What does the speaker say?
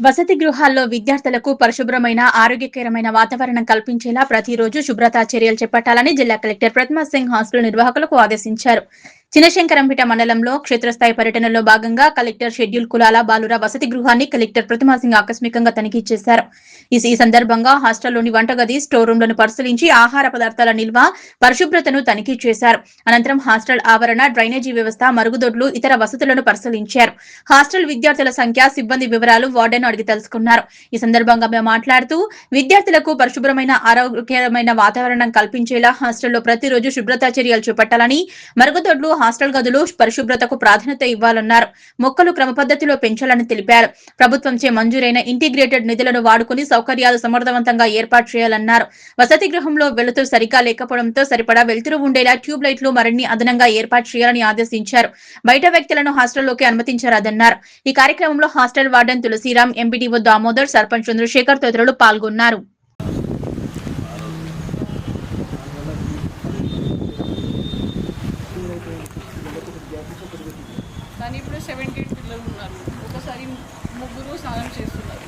వసతి గృహాల్లో విద్యార్థులకు పరిశుభ్రమైన, ఆరోగ్యకరమైన వాతావరణం కల్పించేలా ప్రతిరోజు శుభ్రతా చర్యలు చేపట్టాలని జిల్లా కలెక్టర్ ప్రతిమా సింగ్ హాస్టల్ నిర్వాహకులకు ఆదేశించారు. చినశంకరంపేట మండలంలో క్షేత్రస్థాయి పర్యటనలో భాగంగా కలెక్టర్ షెడ్యూల్ కులాల బాలుర వసతి గృహాన్ని కలెక్టర్ ప్రతిమా సింగ్ ఆకస్మికంగా తనిఖీ చేశారు. ఈ సందర్భంగా హాస్టల్లోని వంటగది, స్టోర్ రూమ్లను పరిశీలించి ఆహార పదార్థాల నిల్వ, పరిశుభ్రతను తనిఖీ చేశారు. అనంతరం హాస్టల్ ఆవరణ, డ్రైనేజీ వ్యవస్థ, మరుగుదొడ్లు, ఇతర వసతులను పరిశీలించారు. హాస్టల్ విద్యార్థుల సంఖ్య, సిబ్బంది వివరాలు వార్డెన్ అడిగి తెలుసుకున్నారు. ఈ సందర్భంగా ఆమె మాట్లాడుతూ విద్యార్థులకు పరిశుభ్రమైన, ఆరోగ్యకరమైన వాతావరణం కల్పించేలా హాస్టల్లో ప్రతిరోజు శుభ్రతా చర్యలు చేపట్టాలని, మరుగుదొడ్లు, హాస్టల్ గదులు పరిశుభ్రతకు ప్రాధాన్యత ఇవ్వాలన్నారు. మొక్కలు క్రమపద్ధతిలో పెంచాలని తెలిపారు. ప్రభుత్వంచే మంజూరైన ఇంటిగ్రేటెడ్ నిధులను వాడుకుని సౌకర్యాలు సమర్థవంతంగా ఏర్పాటు చేయాలన్నారు. వసతి గృహంలో వెలుతురు సరిగా లేకపోవడంతో సరిపడా వెలుతురు ఉండేలా ట్యూబ్ లైట్లు మరిన్ని అదనంగా ఏర్పాటు చేయాలని ఆదేశించారు. బయట వ్యక్తులను హాస్టల్లోకి అనుమతించరాదన్నారు. ఈ కార్యక్రమంలో hostel warden Tulasiram, MPDO Damodar, sarpanch Chandrasekhar తదితరులు పాల్గొన్నారు. కానీ ఇప్పుడు 17 పిల్లలు ఉన్నారు. ఒకసారి ముగ్గురు స్నానం చేస్తున్నారు.